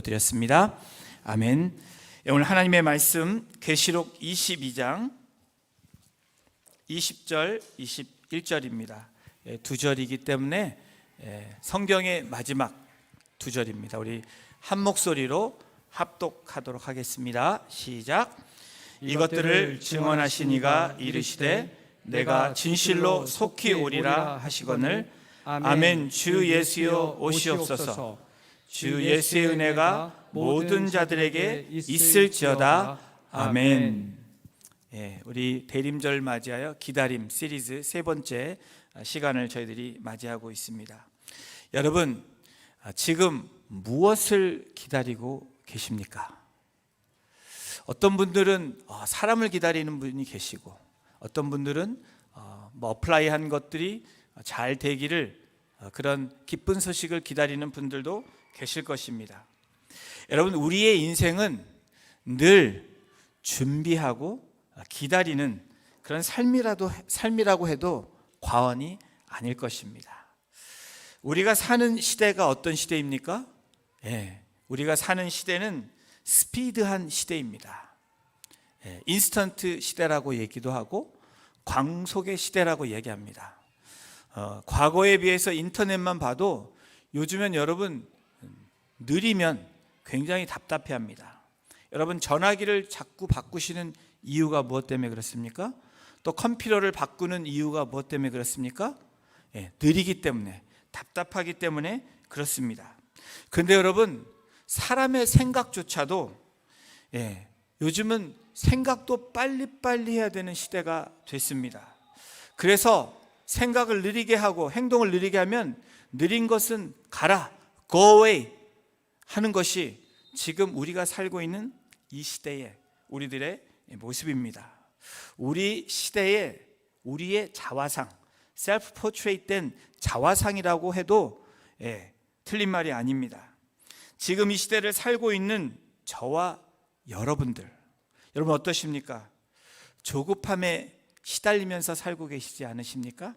드렸습니다. 아멘. 오늘 하나님의 말씀 계시록 22장 20절 21절입니다. 두 절이기 때문에 성경의 마지막 두 절입니다. 우리 한 목소리로 합독하도록 하겠습니다. 시작. 이것들을 증언하신 이가 이르시되 내가 진실로 속히 오리라 하시거늘 아멘. 주 예수여 오시옵소서. 주 예수의 은혜가 모든 자들에게 있을지어다. 아멘. 우리 대림절 맞이하여 기다림 시리즈 세 번째 시간을 저희들이 맞이하고 있습니다. 여러분, 지금 무엇을 기다리고 계십니까? 어떤 분들은 사람을 기다리는 분이 계시고, 어떤 분들은 어플라이한 것들이 잘 되기를, 그런 기쁜 소식을 기다리는 분들도 계실 것입니다. 여러분, 우리의 인생은 늘 준비하고 기다리는 그런 삶이라고 해도 과언이 아닐 것입니다. 우리가 사는 시대가 어떤 시대입니까? 우리가 사는 시대는 스피드한 시대입니다. 인스턴트 시대라고 얘기도 하고 광속의 시대라고 얘기합니다. 과거에 비해서 인터넷만 봐도 요즘엔 여러분 느리면 굉장히 답답해합니다. 여러분, 전화기를 자꾸 바꾸시는 이유가 무엇 때문에 그렇습니까? 또 컴퓨터를 바꾸는 이유가 무엇 때문에 그렇습니까? 느리기 때문에, 답답하기 때문에 그렇습니다. 그런데 여러분, 사람의 생각조차도 요즘은 생각도 빨리빨리 해야 되는 시대가 됐습니다. 그래서 생각을 느리게 하고 행동을 느리게 하면 느린 것은 가라, go away 하는 것이 지금 우리가 살고 있는 이 시대의 우리들의 모습입니다. 우리 시대에 우리의 자화상, 셀프 포트레이트 된 자화상이라고 해도 틀린 말이 아닙니다. 지금 이 시대를 살고 있는 저와 여러분들, 여러분 어떠십니까? 조급함에 시달리면서 살고 계시지 않으십니까?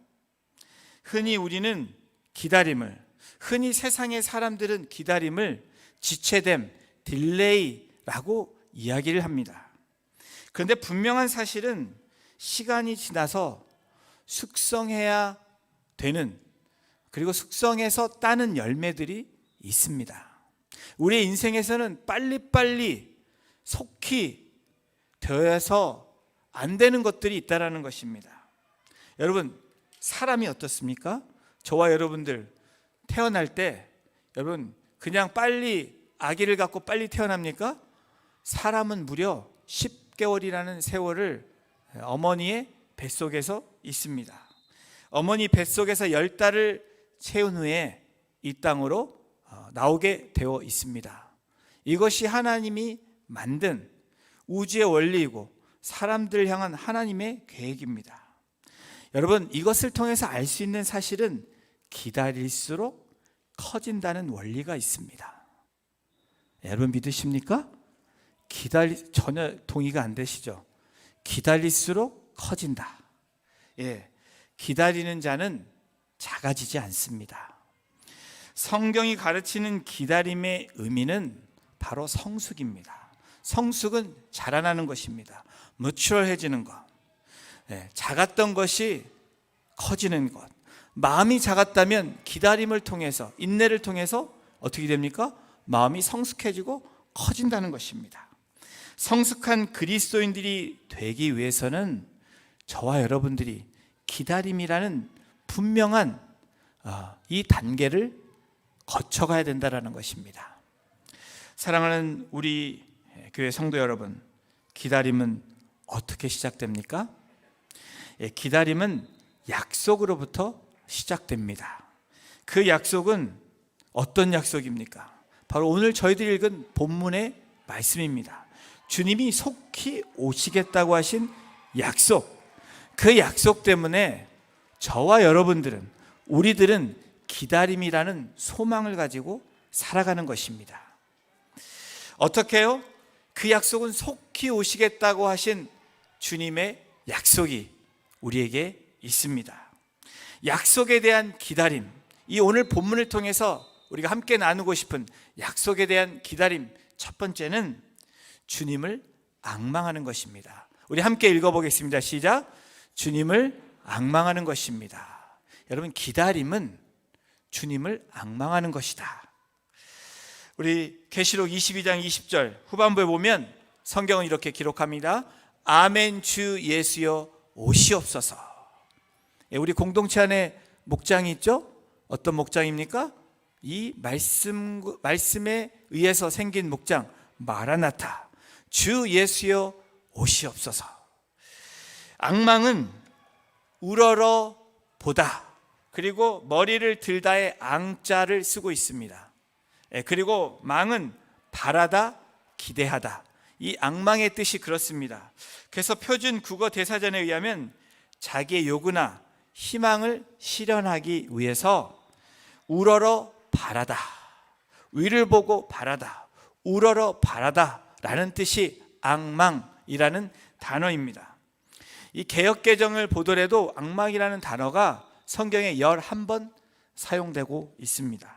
흔히 우리는 기다림을, 흔히 세상의 사람들은 기다림을 지체됨, 딜레이라고 이야기를 합니다. 그런데 분명한 사실은 시간이 지나서 숙성해야 되는, 그리고 숙성해서 따는 열매들이 있습니다. 우리의 인생에서는 빨리빨리 속히 되어서 안 되는 것들이 있다는 것입니다. 여러분, 사람이 어떻습니까? 저와 여러분들 태어날 때 여러분 그냥 빨리 아기를 갖고 빨리 태어납니까? 사람은 무려 10개월이라는 세월을 어머니의 뱃속에서 있습니다. 어머니 뱃속에서 10달을 채운 후에 이 땅으로 나오게 되어 있습니다. 이것이 하나님이 만든 우주의 원리이고 사람들을 향한 하나님의 계획입니다. 여러분, 이것을 통해서 알 수 있는 사실은 기다릴수록 커진다는 원리가 있습니다. 여러분 믿으십니까? 전혀 동의가 안 되시죠? 기다릴수록 커진다. 기다리는 자는 작아지지 않습니다. 성경이 가르치는 기다림의 의미는 바로 성숙입니다. 성숙은 자라나는 것입니다. 매추얼해지는 것. 작았던 것이 커지는 것. 마음이 작았다면 기다림을 통해서, 인내를 통해서 어떻게 됩니까? 마음이 성숙해지고 커진다는 것입니다. 성숙한 그리스도인들이 되기 위해서는 저와 여러분들이 기다림이라는 분명한 이 단계를 거쳐가야 된다는 것입니다. 사랑하는 우리 교회 성도 여러분, 기다림은 어떻게 시작됩니까? 기다림은 약속으로부터 시작됩니다. 그 약속은 어떤 약속입니까? 바로 오늘 저희들이 읽은 본문의 말씀입니다. 주님이 속히 오시겠다고 하신 약속, 그 약속 때문에 저와 여러분들은, 우리들은 기다림이라는 소망을 가지고 살아가는 것입니다. 어떻게 해요? 그 약속은 속히 오시겠다고 하신 주님의 약속이 우리에게 있습니다. 약속에 대한 기다림, 이 오늘 본문을 통해서 우리가 함께 나누고 싶은 약속에 대한 기다림, 첫 번째는 주님을 앙망하는 것입니다. 우리 함께 읽어보겠습니다. 시작. 주님을 앙망하는 것입니다. 여러분, 기다림은 주님을 앙망하는 것이다. 우리 계시록 22장 20절 후반부에 보면 성경은 이렇게 기록합니다. 아멘, 주 예수여 오시옵소서. 우리 공동체 안에 목장이 있죠? 어떤 목장입니까? 이 말씀에 의해서 생긴 목장, 마라나타, 주 예수여 오시옵소서. 앙망은 우러러 보다, 그리고 머리를 들다의 앙자를 쓰고 있습니다. 그리고 망은 바라다, 기대하다. 이 앙망의 뜻이 그렇습니다. 그래서 표준 국어 대사전에 의하면 자기의 요구나 희망을 실현하기 위해서 우러러 바라다, 위를 보고 바라다, 우러러 바라다 라는 뜻이 앙망이라는 단어입니다. 이 개역개정을 보더라도 앙망이라는 단어가 성경에 11번 사용되고 있습니다.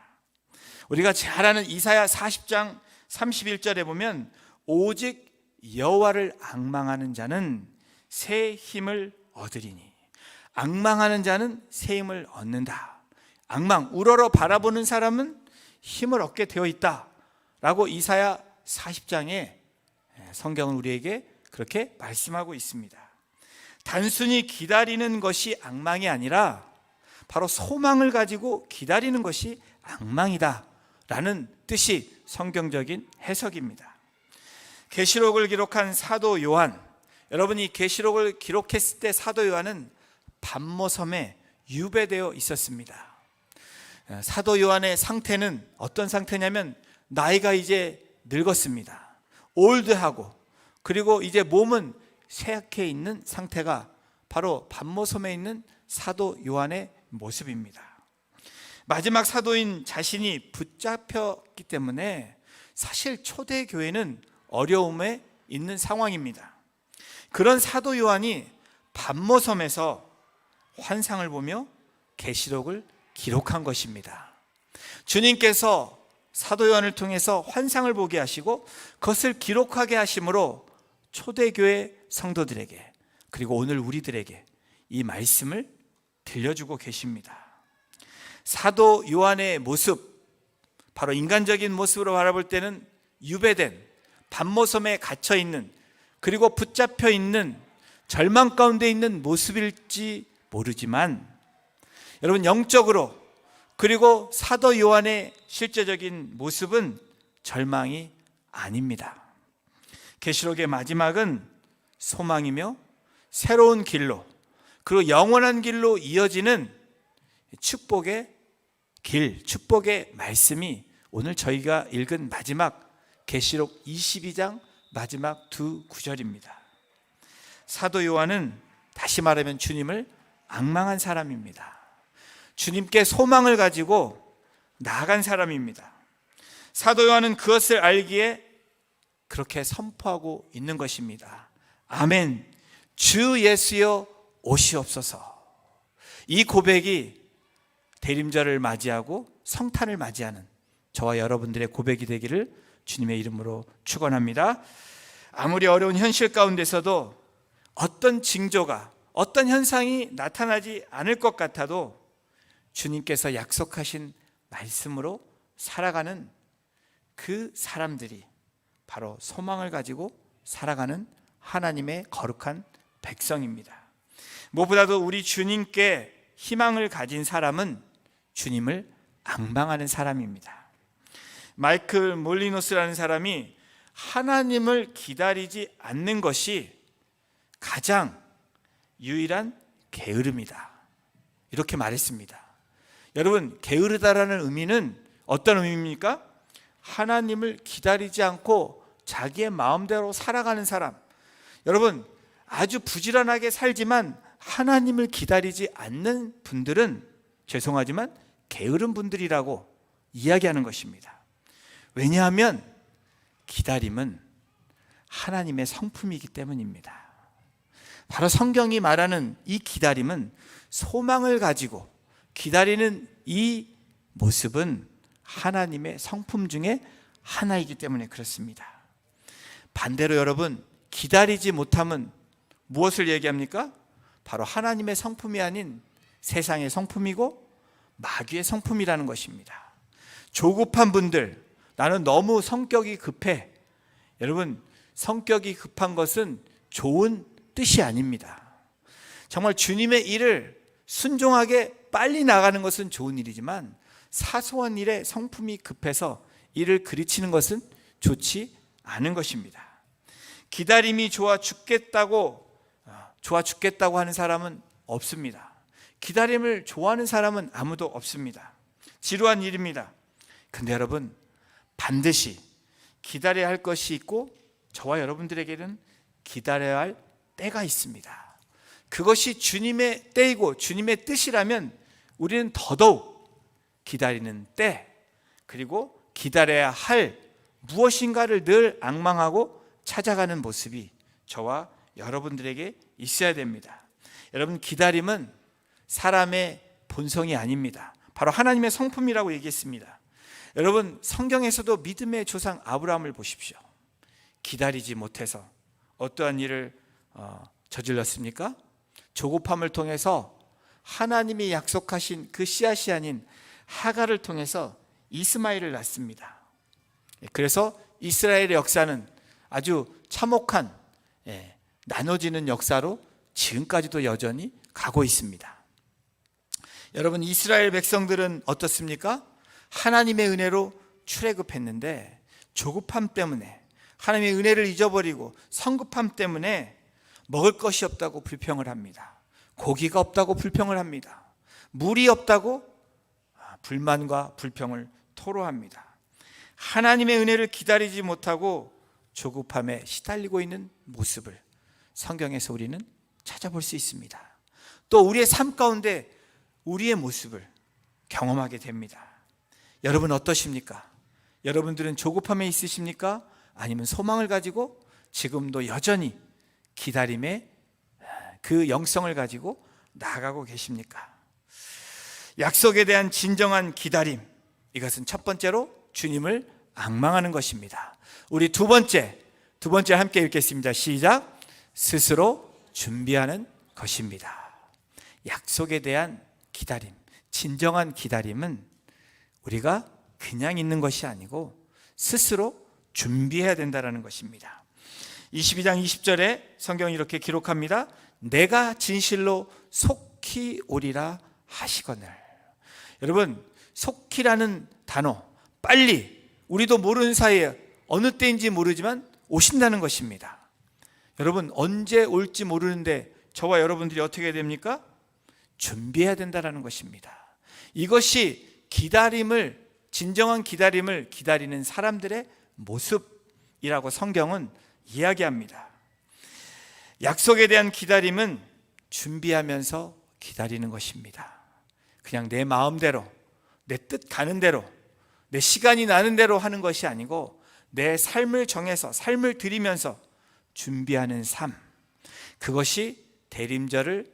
우리가 잘 아는 이사야 40장 31절에 보면 오직 여호와를 앙망하는 자는 새 힘을 얻으리니, 앙망하는 자는 새 힘을 얻는다. 앙망, 우러러 바라보는 사람은 힘을 얻게 되어 있다 라고 이사야 40장에 성경은 우리에게 그렇게 말씀하고 있습니다. 단순히 기다리는 것이 앙망이 아니라 바로 소망을 가지고 기다리는 것이 앙망이다 라는 뜻이 성경적인 해석입니다. 계시록을 기록한 사도 요한, 여러분이 계시록을 기록했을 때 사도 요한은 pat모섬에 유배되어 있었습니다. 사도 요한의 상태는 어떤 상태냐면 나이가 이제 늙었습니다. 올드하고, 그리고 이제 몸은 쇠약해 있는 상태가 바로 pat모섬에 있는 사도 요한의 모습입니다. 마지막 사도인 자신이 붙잡혔기 때문에 사실 초대교회는 어려움에 있는 상황입니다. 그런 사도 요한이 pat모섬에서 환상을 보며 계시록을 기록한 것입니다. 주님께서 사도 요한을 통해서 환상을 보게 하시고 그것을 기록하게 하심으로 초대교회 성도들에게, 그리고 오늘 우리들에게 이 말씀을 들려주고 계십니다. 사도 요한의 모습, 바로 인간적인 모습으로 바라볼 때는 유배된, pat모섬에 갇혀 있는, 그리고 붙잡혀 있는, 절망 가운데 있는 모습일지 모르지만, 여러분, 영적으로, 그리고 사도 요한의 실제적인 모습은 절망이 아닙니다. 계시록의 마지막은 소망이며 새로운 길로, 그리고 영원한 길로 이어지는 축복의 길, 축복의 말씀이 오늘 저희가 읽은 마지막 계시록 22장 마지막 두 구절입니다. 사도 요한은 다시 말하면 주님을 앙망한 사람입니다. 주님께 소망을 가지고 나아간 사람입니다. 사도 요한은 그것을 알기에 그렇게 선포하고 있는 것입니다. 아멘, 주 예수여 오시옵소서. 이 고백이 대림절을 맞이하고 성탄을 맞이하는 저와 여러분들의 고백이 되기를 주님의 이름으로 축원합니다. 아무리 어려운 현실 가운데서도 어떤 징조가, 어떤 현상이 나타나지 않을 것 같아도 주님께서 약속하신 말씀으로 살아가는 그 사람들이 바로 소망을 가지고 살아가는 하나님의 거룩한 백성입니다. 무엇보다도 우리 주님께 희망을 가진 사람은 주님을 앙망하는 사람입니다. 마이클 몰리노스라는 사람이 하나님을 기다리지 않는 것이 가장 유일한 게으름이다, 이렇게 말했습니다. 여러분, 게으르다라는 의미는 어떤 의미입니까? 하나님을 기다리지 않고 자기의 마음대로 살아가는 사람. 여러분, 아주 부지런하게 살지만 하나님을 기다리지 않는 분들은 죄송하지만 게으른 분들이라고 이야기하는 것입니다. 왜냐하면 기다림은 하나님의 성품이기 때문입니다. 바로 성경이 말하는 이 기다림은, 소망을 가지고 기다리는 이 모습은 하나님의 성품 중에 하나이기 때문에 그렇습니다. 반대로 여러분, 기다리지 못함은 무엇을 얘기합니까? 바로 하나님의 성품이 아닌 세상의 성품이고 마귀의 성품이라는 것입니다. 조급한 분들, 나는 너무 성격이 급해. 여러분, 성격이 급한 것은 좋은 뜻이 아닙니다. 정말 주님의 일을 순종하게 빨리 나가는 것은 좋은 일이지만 사소한 일에 성품이 급해서 일을 그르치는 것은 좋지 않은 것입니다. 기다림이 좋아 죽겠다고 하는 사람은 없습니다. 기다림을 좋아하는 사람은 아무도 없습니다. 지루한 일입니다. 근데 여러분, 반드시 기다려야 할 것이 있고 저와 여러분들에게는 기다려야 할 때가 있습니다. 그것이 주님의 때이고 주님의 뜻이라면 우리는 더더욱 기다리는 때, 그리고 기다려야 할 무엇인가를 늘 앙망하고 찾아가는 모습이 저와 여러분들에게 있어야 됩니다. 여러분, 기다림은 사람의 본성이 아닙니다. 바로 하나님의 성품이라고 얘기했습니다. 여러분, 성경에서도 믿음의 조상 아브라함을 보십시오. 기다리지 못해서 어떠한 일을 저질렀습니까? 조급함을 통해서 하나님이 약속하신 그 씨앗이 아닌 하갈을 통해서 이스마엘을 낳습니다. 그래서 이스라엘의 역사는 아주 참혹한 나눠지는 역사로 지금까지도 여전히 가고 있습니다. 여러분, 이스라엘 백성들은 어떻습니까? 하나님의 은혜로 출애굽했는데 조급함 때문에, 하나님의 은혜를 잊어버리고 성급함 때문에 먹을 것이 없다고 불평을 합니다. 고기가 없다고 불평을 합니다. 물이 없다고 불만과 불평을 토로합니다. 하나님의 은혜를 기다리지 못하고 조급함에 시달리고 있는 모습을 성경에서 우리는 찾아볼 수 있습니다. 또 우리의 삶 가운데 우리의 모습을 경험하게 됩니다. 여러분 어떠십니까? 여러분들은 조급함에 있으십니까? 아니면 소망을 가지고 지금도 여전히 기다림의 그 영성을 가지고 나아가고 계십니까? 약속에 대한 진정한 기다림, 이것은 첫 번째로 주님을 앙망하는 것입니다. 우리 두 번째 함께 읽겠습니다. 시작. 스스로 준비하는 것입니다. 약속에 대한 기다림, 진정한 기다림은 우리가 그냥 있는 것이 아니고 스스로 준비해야 된다는 것입니다. 22장 20절에 성경이 이렇게 기록합니다. 내가 진실로 속히 오리라 하시거늘. 여러분, 속히라는 단어, 빨리, 우리도 모르는 사이에 어느 때인지 모르지만 오신다는 것입니다. 여러분, 언제 올지 모르는데 저와 여러분들이 어떻게 해야 됩니까? 준비해야 된다는 것입니다. 이것이 기다림을, 진정한 기다림을 기다리는 사람들의 모습이라고 성경은 이야기합니다. 약속에 대한 기다림은 준비하면서 기다리는 것입니다. 그냥 내 마음대로, 내 뜻 가는 대로, 내 시간이 나는 대로 하는 것이 아니고 내 삶을 정해서, 삶을 들이면서 준비하는 삶, 그것이 대림절을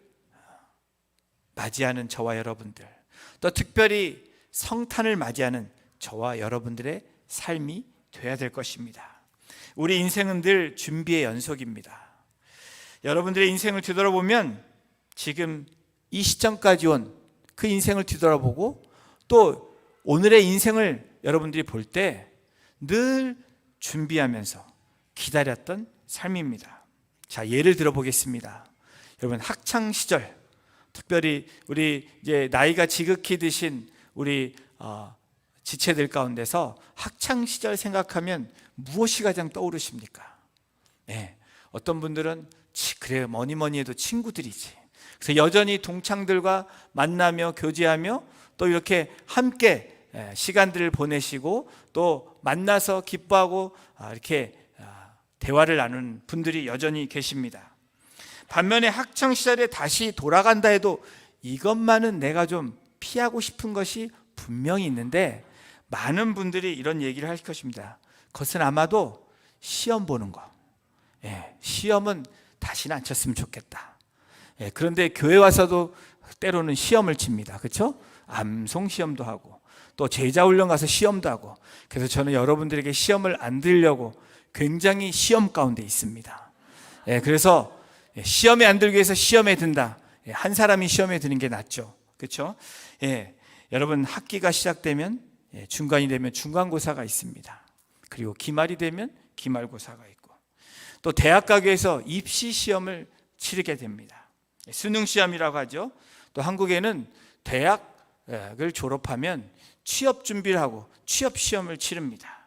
맞이하는 저와 여러분들, 또 특별히 성탄을 맞이하는 저와 여러분들의 삶이 되어야 될 것입니다. 우리 인생은 늘 준비의 연속입니다. 여러분들의 인생을 뒤돌아보면 지금 이 시점까지 온 그 인생을 뒤돌아보고 또 오늘의 인생을 여러분들이 볼 때 늘 준비하면서 기다렸던 삶입니다. 자, 예를 들어보겠습니다. 여러분, 학창 시절, 특별히 우리 이제 나이가 지극히 드신 우리 지체들 가운데서 학창 시절 생각하면 무엇이 가장 떠오르십니까? 네, 어떤 분들은 그래, 뭐니 해도 친구들이지. 그래서 여전히 동창들과 만나며 교제하며 또 이렇게 함께 시간들을 보내시고 또 만나서 기뻐하고 이렇게 대화를 나누는 분들이 여전히 계십니다. 반면에 학창시절에 다시 돌아간다 해도 이것만은 내가 좀 피하고 싶은 것이 분명히 있는데 많은 분들이 이런 얘기를 할 것입니다. 그것은 아마도 시험 보는 거. 시험은 다시는 안 쳤으면 좋겠다. 그런데 교회 와서도 때로는 시험을 칩니다. 그렇죠? 암송 시험도 하고 또 제자훈련 가서 시험도 하고, 그래서 저는 여러분들에게 시험을 안 들려고 굉장히 시험 가운데 있습니다. 그래서 시험에 안 들기 위해서 시험에 든다. 한 사람이 시험에 드는 게 낫죠. 그렇죠? 여러분, 학기가 시작되면 중간이 되면 중간고사가 있습니다. 그리고 기말이 되면 기말고사가 있고, 또 대학 가기 위해서 입시 시험을 치르게 됩니다. 수능 시험이라고 하죠. 또 한국에는 대학을 졸업하면 취업 준비를 하고 취업 시험을 치릅니다.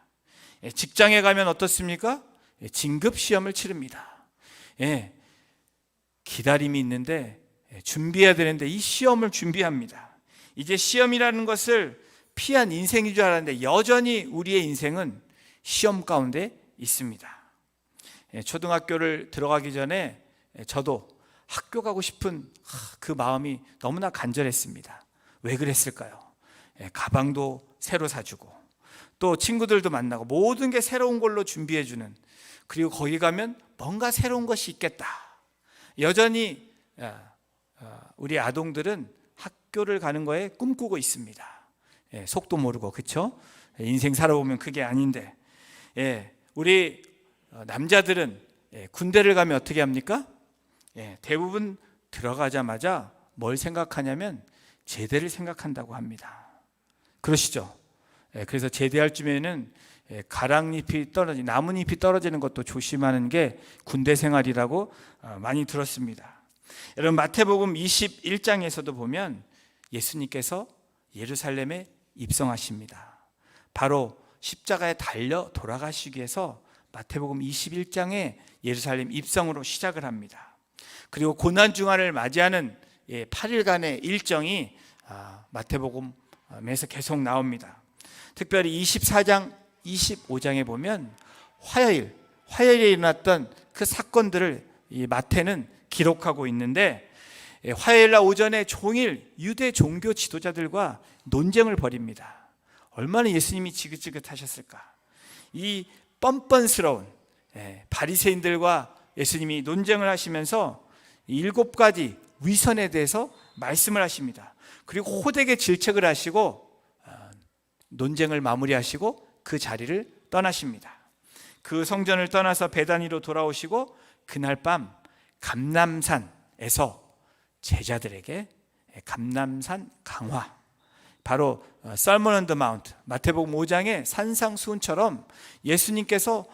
직장에 가면 어떻습니까? 진급 시험을 치릅니다. 기다림이 있는데 준비해야 되는데 이 시험을 준비합니다. 이제 시험이라는 것을 피한 인생인 줄 알았는데 여전히 우리의 인생은 시험 가운데 있습니다. 초등학교를 들어가기 전에 저도 학교 가고 싶은 그 마음이 너무나 간절했습니다. 왜 그랬을까요? 가방도 새로 사주고, 또 친구들도 만나고, 모든 게 새로운 걸로 준비해주는, 그리고 거기 가면 뭔가 새로운 것이 있겠다. 여전히 우리 아동들은 학교를 가는 거에 꿈꾸고 있습니다. 속도 모르고, 그렇죠? 인생 살아보면 그게 아닌데, 우리 남자들은 군대를 가면 어떻게 합니까? 대부분 들어가자마자 뭘 생각하냐면 제대를 생각한다고 합니다. 그러시죠? 그래서 제대할 쯤에는 가랑잎이 떨어지, 나뭇잎이 떨어지는 것도 조심하는 게 군대 생활이라고 많이 들었습니다. 여러분, 마태복음 21장에서도 보면 예수님께서 예루살렘에 입성하십니다. 바로 십자가에 달려 돌아가시기 위해서 마태복음 21장에 예루살렘 입성으로 시작을 합니다. 그리고 고난중환을 맞이하는 8일간의 일정이 마태복음에서 계속 나옵니다. 특별히 24장, 25장에 보면 화요일에 일어났던 그 사건들을 이 마태는 기록하고 있는데, 화요일날 오전에 종일 유대 종교 지도자들과 논쟁을 벌입니다. 얼마나 예수님이 지긋지긋하셨을까. 이 뻔뻔스러운 바리새인들과 예수님이 논쟁을 하시면서 7가지 위선에 대해서 말씀을 하십니다. 그리고 호되게 질책을 하시고 논쟁을 마무리하시고 그 자리를 떠나십니다. 그 성전을 떠나서 베다니로 돌아오시고 그날 밤 감람산에서 제자들에게 감람산 강화, 바로 Sermon on the Mount, 마태복음 5장의 산상수훈처럼 예수님께서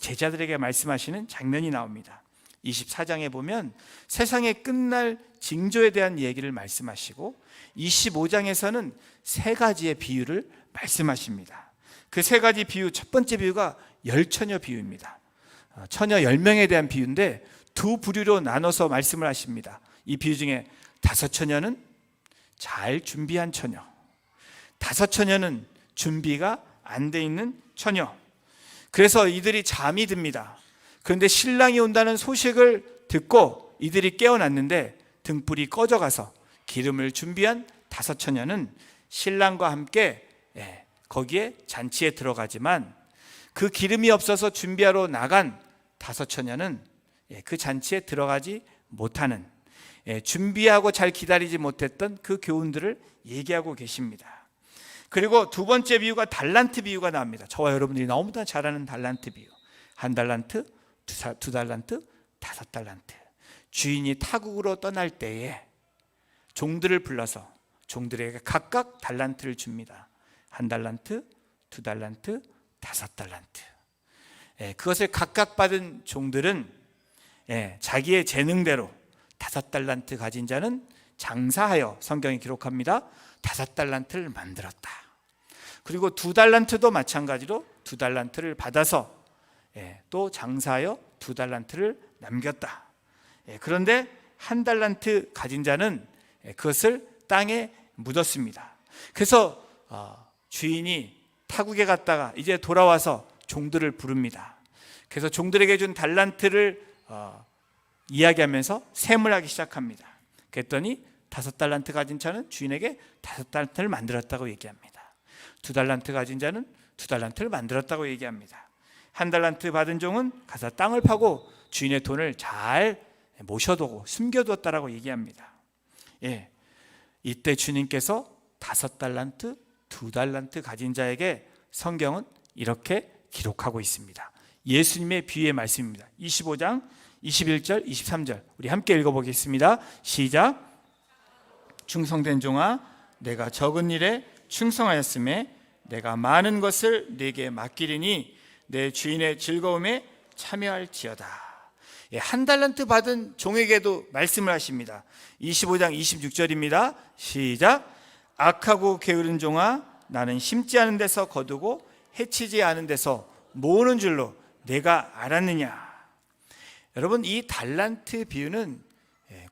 제자들에게 말씀하시는 장면이 나옵니다. 24장에 보면 세상의 끝날 징조에 대한 얘기를 말씀하시고, 25장에서는 3가지의 비유를 말씀하십니다. 그 3가지 비유, 첫 번째 비유가 열처녀 비유입니다. 처녀 10명에 대한 비유인데 2부류로 나눠서 말씀을 하십니다. 이 비유 중에 5처녀는 잘 준비한 처녀, 5처녀는 준비가 안 돼 있는 처녀. 그래서 이들이 잠이 듭니다. 그런데 신랑이 온다는 소식을 듣고 이들이 깨어났는데 등불이 꺼져가서 기름을 준비한 5처녀는 신랑과 함께 거기에 잔치에 들어가지만, 그 기름이 없어서 준비하러 나간 5처녀는 그 잔치에 들어가지 못하는, 준비하고 잘 기다리지 못했던 그 교훈들을 얘기하고 계십니다. 그리고 2번째 비유가 달란트 비유가 나옵니다. 저와 여러분들이 너무나 잘 아는 달란트 비유. 1달란트, 2달란트, 5달란트. 주인이 타국으로 떠날 때에 종들을 불러서 종들에게 각각 달란트를 줍니다. 1달란트, 2달란트, 5달란트. 그것을 각각 받은 종들은 자기의 재능대로 5달란트 가진 자는 장사하여, 성경이 기록합니다, 5달란트를 만들었다. 그리고 2달란트도 마찬가지로 2달란트를 받아서 또 장사하여 2달란트를 남겼다. 그런데 1달란트 가진 자는 그것을 땅에 묻었습니다. 그래서 주인이 타국에 갔다가 이제 돌아와서 종들을 부릅니다. 그래서 종들에게 준 달란트를 이야기하면서 셈을 하기 시작합니다. 그랬더니 5달란트 가진 자는 주인에게 5달란트를 만들었다고 얘기합니다. 2달란트 가진 자는 2달란트를 만들었다고 얘기합니다. 1달란트 받은 종은 가서 땅을 파고 주인의 돈을 잘 모셔두고 숨겨두었다라고 얘기합니다. 이때 주님께서 5달란트, 2달란트 가진 자에게 성경은 이렇게 기록하고 있습니다. 예수님의 비유의 말씀입니다. 25장 21절 23절 우리 함께 읽어보겠습니다. 시작. 충성된 종아, 내가 적은 일에 충성하였음에 내가 많은 것을 네게 맡기리니 내 주인의 즐거움에 참여할지어다. 한 달란트 받은 종에게도 말씀을 하십니다. 25장 26절입니다. 시작. 악하고 게으른 종아, 나는 심지 않은 데서 거두고 해치지 않은 데서 모으는 줄로 내가 알았느냐. 여러분, 이 달란트 비유는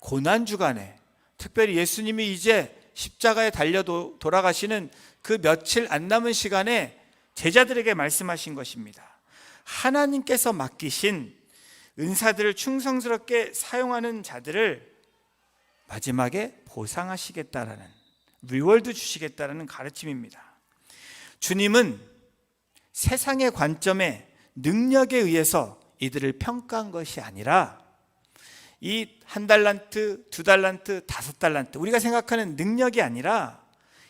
고난주간에, 특별히 예수님이 이제 십자가에 달려 돌아가시는 그 며칠 안 남은 시간에 제자들에게 말씀하신 것입니다. 하나님께서 맡기신 은사들을 충성스럽게 사용하는 자들을 마지막에 보상하시겠다라는, 리월드 주시겠다라는 가르침입니다. 주님은 세상의 관점에 능력에 의해서 이들을 평가한 것이 아니라 이 1달란트, 2달란트, 5달란트 우리가 생각하는 능력이 아니라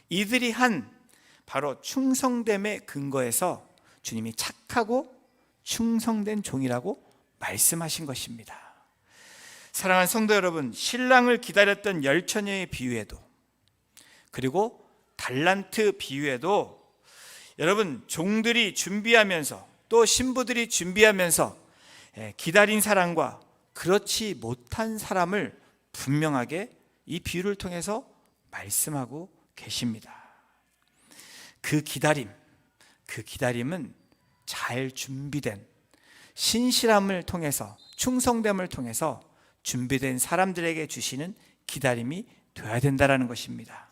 이들이 한 바로 충성됨의 근거에서 주님이 착하고 충성된 종이라고 말씀하신 것입니다. 사랑하는 성도 여러분, 신랑을 기다렸던 열처녀의 비유에도, 그리고 달란트 비유에도 여러분, 종들이 준비하면서 또 신부들이 준비하면서 기다린 사람과 그렇지 못한 사람을 분명하게 이 비유를 통해서 말씀하고 계십니다. 그 기다림은 잘 준비된 신실함을 통해서, 충성됨을 통해서 준비된 사람들에게 주시는 기다림이 되어야 된다는 것입니다.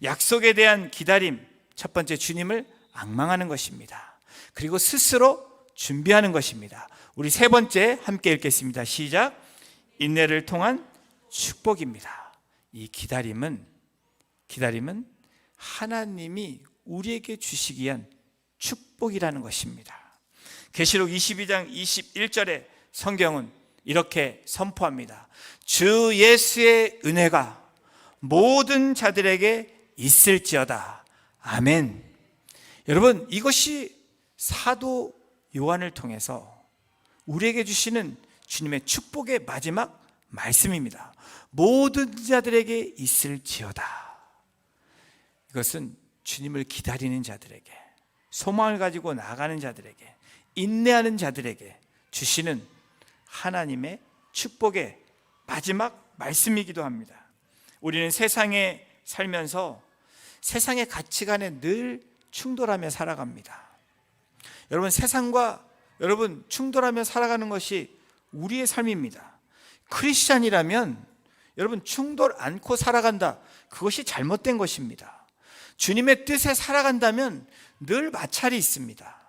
약속에 대한 기다림, 첫 번째 주님을 앙망하는 것입니다. 그리고 스스로 준비하는 것입니다. 우리 세 번째 함께 읽겠습니다. 시작. 인내를 통한 축복입니다. 이 기다림은 하나님이 우리에게 주시기 위한 축복이라는 것입니다. 계시록 22장 21절에 성경은 이렇게 선포합니다. 주 예수의 은혜가 모든 자들에게 있을지어다. 아멘. 여러분, 이것이 사도 요한을 통해서 우리에게 주시는 주님의 축복의 마지막 말씀입니다. 모든 자들에게 있을지어다. 이것은 주님을 기다리는 자들에게, 소망을 가지고 나가는 자들에게, 인내하는 자들에게 주시는 하나님의 축복의 마지막 말씀이기도 합니다. 우리는 세상에 살면서 세상의 가치관에 늘 충돌하며 살아갑니다. 여러분, 세상과 여러분 충돌하며 살아가는 것이 우리의 삶입니다. 크리스찬이라면 여러분 충돌 않고 살아간다, 그것이 잘못된 것입니다. 주님의 뜻에 살아간다면 늘 마찰이 있습니다.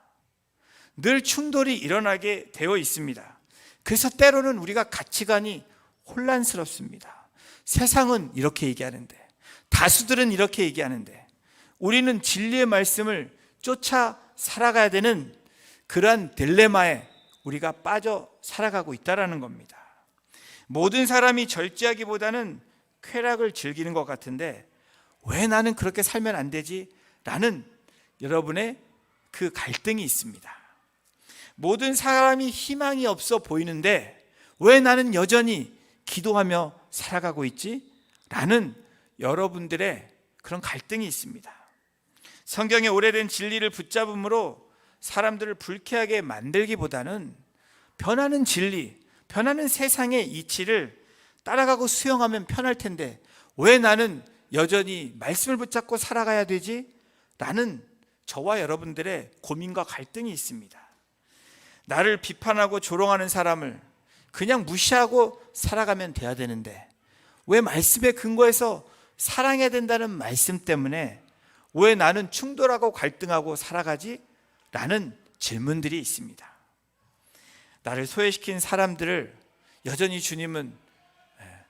늘 충돌이 일어나게 되어 있습니다. 그래서 때로는 우리가 가치관이 혼란스럽습니다. 세상은 이렇게 얘기하는데, 다수들은 이렇게 얘기하는데, 우리는 진리의 말씀을 쫓아 살아가야 되는 그러한 딜레마에 우리가 빠져 살아가고 있다는 겁니다. 모든 사람이 절제하기보다는 쾌락을 즐기는 것 같은데 왜 나는 그렇게 살면 안 되지? 라는 여러분의 그 갈등이 있습니다. 모든 사람이 희망이 없어 보이는데 왜 나는 여전히 기도하며 살아가고 있지? 라는 여러분들의 그런 갈등이 있습니다. 성경의 오래된 진리를 붙잡음으로 사람들을 불쾌하게 만들기보다는 변하는 진리, 변하는 세상의 이치를 따라가고 수용하면 편할 텐데 왜 나는 여전히 말씀을 붙잡고 살아가야 되지? 라는 저와 여러분들의 고민과 갈등이 있습니다. 나를 비판하고 조롱하는 사람을 그냥 무시하고 살아가면 돼야 되는데 왜 말씀의 근거에서 사랑해야 된다는 말씀 때문에 왜 나는 충돌하고 갈등하고 살아가지? 라는 질문들이 있습니다. 나를 소외시킨 사람들을 여전히 주님은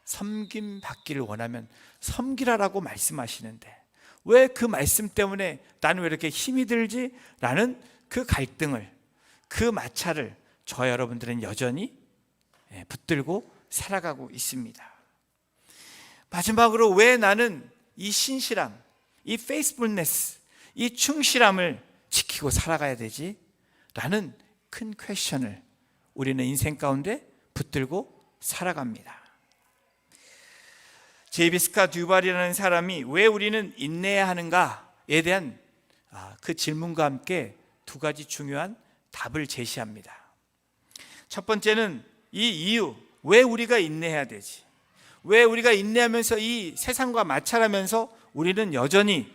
섬김 받기를 원하면 섬기라라고 말씀하시는데 왜 그 말씀 때문에 나는 왜 이렇게 힘이 들지? 라는 그 갈등을, 그 마찰을 저와 여러분들은 여전히 붙들고 살아가고 있습니다. 마지막으로 왜 나는 이 신실함, 이 페이스풀네스, 이 충실함을 지키고 살아가야 되지? 라는 큰 퀘스천을 우리는 인생 가운데 붙들고 살아갑니다. 제이비 스캇 듀발이라는 사람이 왜 우리는 인내해야 하는가에 대한 그 질문과 함께 두 가지 중요한 답을 제시합니다. 첫 번째는 이 이유, 왜 우리가 인내해야 되지? 왜 우리가 인내하면서 이 세상과 마찰하면서 우리는 여전히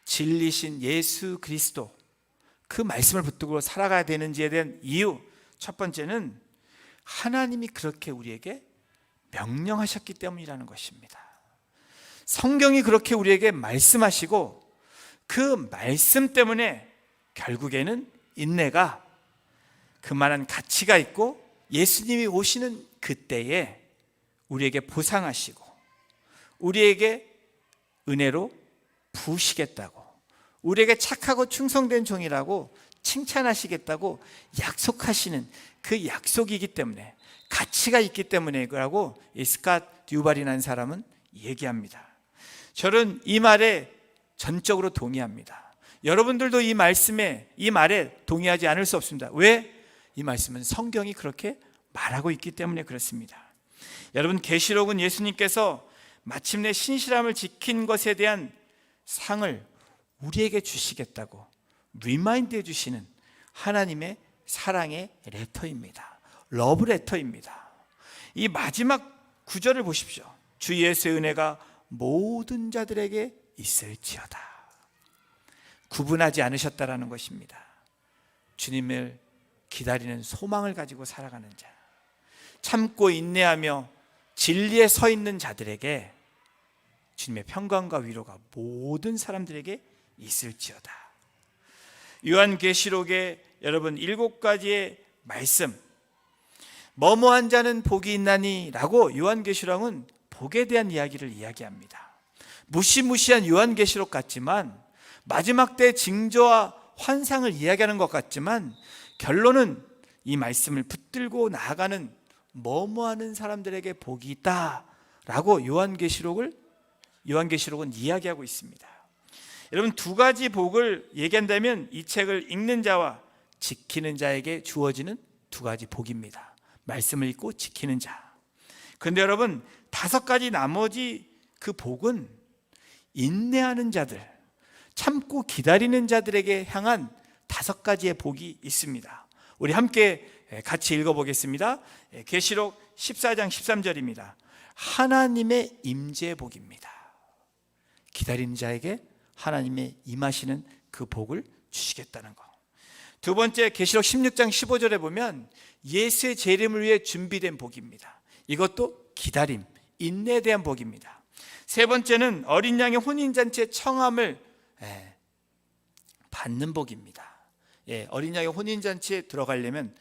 진리신 예수 그리스도 그 말씀을 붙들고 살아가야 되는지에 대한 이유, 첫 번째는 하나님이 그렇게 우리에게 명령하셨기 때문이라는 것입니다. 성경이 그렇게 우리에게 말씀하시고 그 말씀 때문에 결국에는 인내가 그만한 가치가 있고 예수님이 오시는 그때에 우리에게 보상하시고 우리에게 은혜로 부으시겠다고, 우리에게 착하고 충성된 종이라고 칭찬하시겠다고 약속하시는 그 약속이기 때문에, 가치가 있기 때문에 그라고 이 스캇 듀발이라는 사람은 얘기합니다. 저는 이 말에 전적으로 동의합니다. 여러분들도 이 말씀에, 이 말에 동의하지 않을 수 없습니다. 왜? 이 말씀은 성경이 그렇게 말하고 있기 때문에 그렇습니다. 여러분, 계시록은 예수님께서 마침내 신실함을 지킨 것에 대한 상을 우리에게 주시겠다고 리마인드 해주시는 하나님의 사랑의 레터입니다. 러브 레터입니다. 이 마지막 구절을 보십시오. 주 예수의 은혜가 모든 자들에게 있을지어다. 구분하지 않으셨다라는 것입니다. 주님을 기다리는 소망을 가지고 살아가는 자, 참고 인내하며 진리에 서 있는 자들에게 주님의 평강과 위로가 모든 사람들에게 있을지어다. 요한계시록에 여러분 7가지의 말씀, 뭐뭐한 자는 복이 있나니 라고 요한계시록은 복에 대한 이야기를 이야기합니다. 무시무시한 요한계시록 같지만, 마지막 때 징조와 환상을 이야기하는 것 같지만, 결론은 이 말씀을 붙들고 나아가는 뭐뭐하는 사람들에게 복이 있다 라고 요한계시록은 이야기하고 있습니다. 여러분, 두 가지 복을 얘기한다면 이 책을 읽는 자와 지키는 자에게 주어지는 두 가지 복입니다. 말씀을 읽고 지키는 자. 그런데 여러분, 5가지 나머지 그 복은 인내하는 자들, 참고 기다리는 자들에게 향한 5가지의 복이 있습니다. 우리 함께 같이 읽어보겠습니다. 계시록 14장 13절입니다. 하나님의 임재의 복입니다. 기다리는 자에게 하나님의 임하시는 그 복을 주시겠다는 것. 두 번째, 계시록 16장 15절에 보면 예수의 재림을 위해 준비된 복입니다. 이것도 기다림, 인내에 대한 복입니다. 세 번째는 어린 양의 혼인잔치의 청함을 받는 복입니다. 어린 양의 혼인잔치에 들어가려면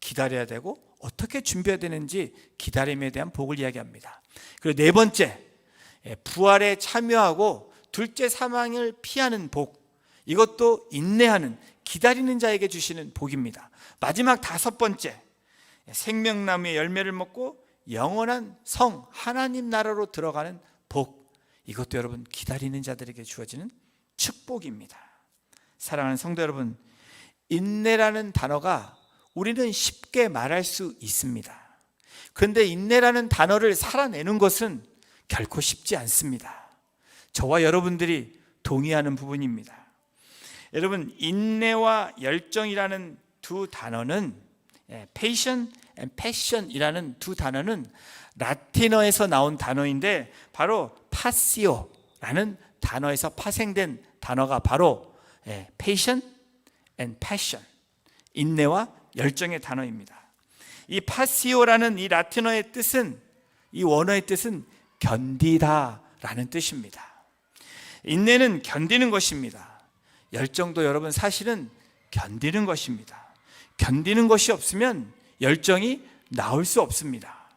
기다려야 되고 어떻게 준비해야 되는지 기다림에 대한 복을 이야기합니다. 그리고 네 번째, 부활에 참여하고 둘째 사망을 피하는 복, 이것도 인내하는, 기다리는 자에게 주시는 복입니다. 마지막 5번째, 생명나무의 열매를 먹고 영원한 성 하나님 나라로 들어가는 복, 이것도 여러분 기다리는 자들에게 주어지는 축복입니다. 사랑하는 성도 여러분, 인내라는 단어가 우리는 쉽게 말할 수 있습니다. 그런데 인내라는 단어를 살아내는 것은 결코 쉽지 않습니다. 저와 여러분들이 동의하는 부분입니다. 여러분, 인내와 열정이라는 두 단어는, patience and passion이라는 두 단어는 라틴어에서 나온 단어인데, 바로 passio라는 단어에서 파생된 단어가 바로 patient and passion, 인내와 열정의 단어입니다. 이 passio라는 이 라틴어의 뜻은, 이 원어의 뜻은 견디다라는 뜻입니다. 인내는 견디는 것입니다. 열정도 여러분 사실은 견디는 것입니다. 견디는 것이 없으면 열정이 나올 수 없습니다.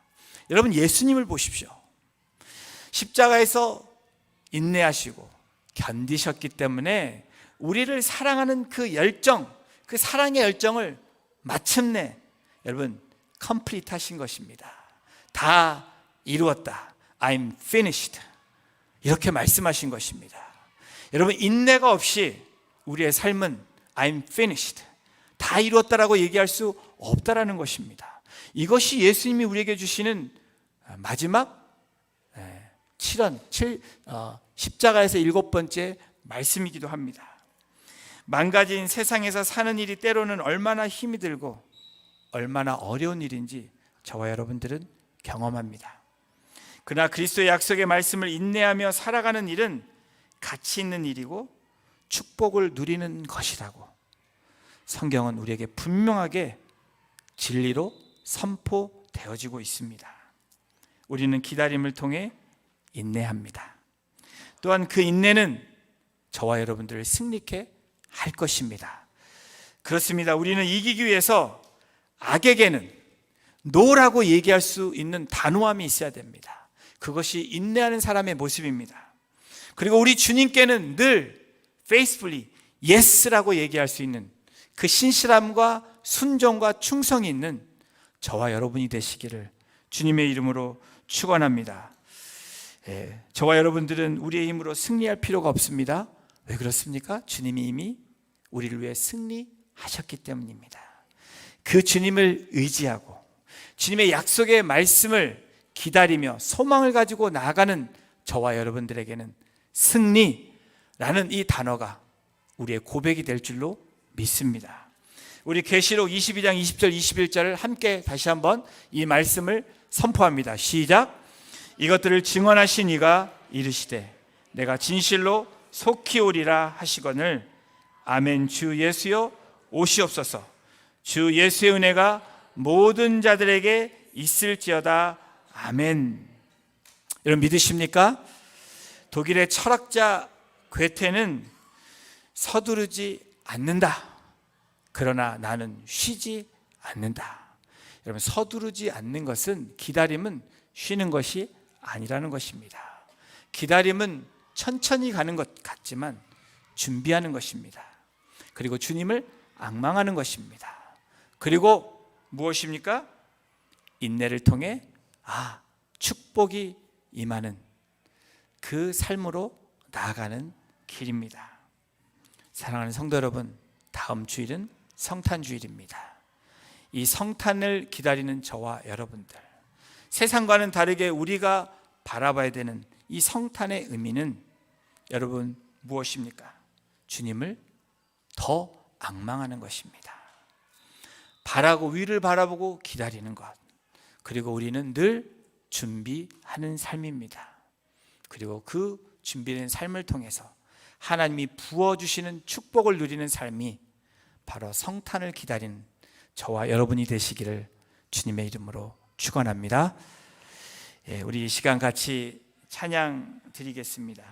여러분, 예수님을 보십시오. 십자가에서 인내하시고 견디셨기 때문에 우리를 사랑하는 그 열정, 그 사랑의 열정을 마침내 여러분 컴플리트 하신 것입니다. 다 이루었다. I'm finished. 이렇게 말씀하신 것입니다. 여러분, 인내가 없이 우리의 삶은 I'm finished, 다 이루었다라고 얘기할 수 없다라는 것입니다. 이것이 예수님이 우리에게 주시는 마지막 십자가에서 7번째 말씀이기도 합니다. 망가진 세상에서 사는 일이 때로는 얼마나 힘이 들고 얼마나 어려운 일인지 저와 여러분들은 경험합니다. 그러나 그리스도의 약속의 말씀을 인내하며 살아가는 일은 가치 있는 일이고 축복을 누리는 것이라고 성경은 우리에게 분명하게 진리로 선포되어지고 있습니다. 우리는 기다림을 통해 인내합니다. 또한 그 인내는 저와 여러분들을 승리케 할 것입니다. 그렇습니다. 우리는 이기기 위해서 악에게는 노라고 얘기할 수 있는 단호함이 있어야 됩니다. 그것이 인내하는 사람의 모습입니다. 그리고 우리 주님께는 늘 faithfully yes라고 얘기할 수 있는 그 신실함과 순종과 충성이 있는 저와 여러분이 되시기를 주님의 이름으로 축원합니다. 저와 여러분들은 우리의 힘으로 승리할 필요가 없습니다. 왜 그렇습니까? 주님이 이미 우리를 위해 승리하셨기 때문입니다. 그 주님을 의지하고 주님의 약속의 말씀을 기다리며 소망을 가지고 나아가는 저와 여러분들에게는 승리라는 이 단어가 우리의 고백이 될 줄로 믿습니다. 우리 계시록 22장 20절 21절을 함께 다시 한번 이 말씀을 선포합니다. 시작. 이것들을 증언하신 이가 이르시되 내가 진실로 속히 오리라 하시거늘 아멘. 주 예수여 오시옵소서. 주 예수의 은혜가 모든 자들에게 있을지어다. 아멘. 여러분 믿으십니까? 독일의 철학자 괴테는 서두르지 않는다. 그러나 나는 쉬지 않는다. 여러분, 서두르지 않는 것은, 기다림은 쉬는 것이 아니라는 것입니다. 기다림은 천천히 가는 것 같지만 준비하는 것입니다. 그리고 주님을 앙망하는 것입니다. 그리고 무엇입니까? 인내를 통해 축복이 임하는 그 삶으로 나아가는 길입니다. 사랑하는 성도 여러분, 다음 주일은 성탄주일입니다. 이 성탄을 기다리는 저와 여러분들, 세상과는 다르게 우리가 바라봐야 되는 이 성탄의 의미는 여러분 무엇입니까? 주님을 더 앙망하는 것입니다. 바라고 위를 바라보고 기다리는 것, 그리고 우리는 늘 준비하는 삶입니다. 그리고 그 준비된 삶을 통해서 하나님이 부어주시는 축복을 누리는 삶이 바로 성탄을 기다리는 저와 여러분이 되시기를 주님의 이름으로 축원합니다. 우리 이 시간 같이 찬양 드리겠습니다.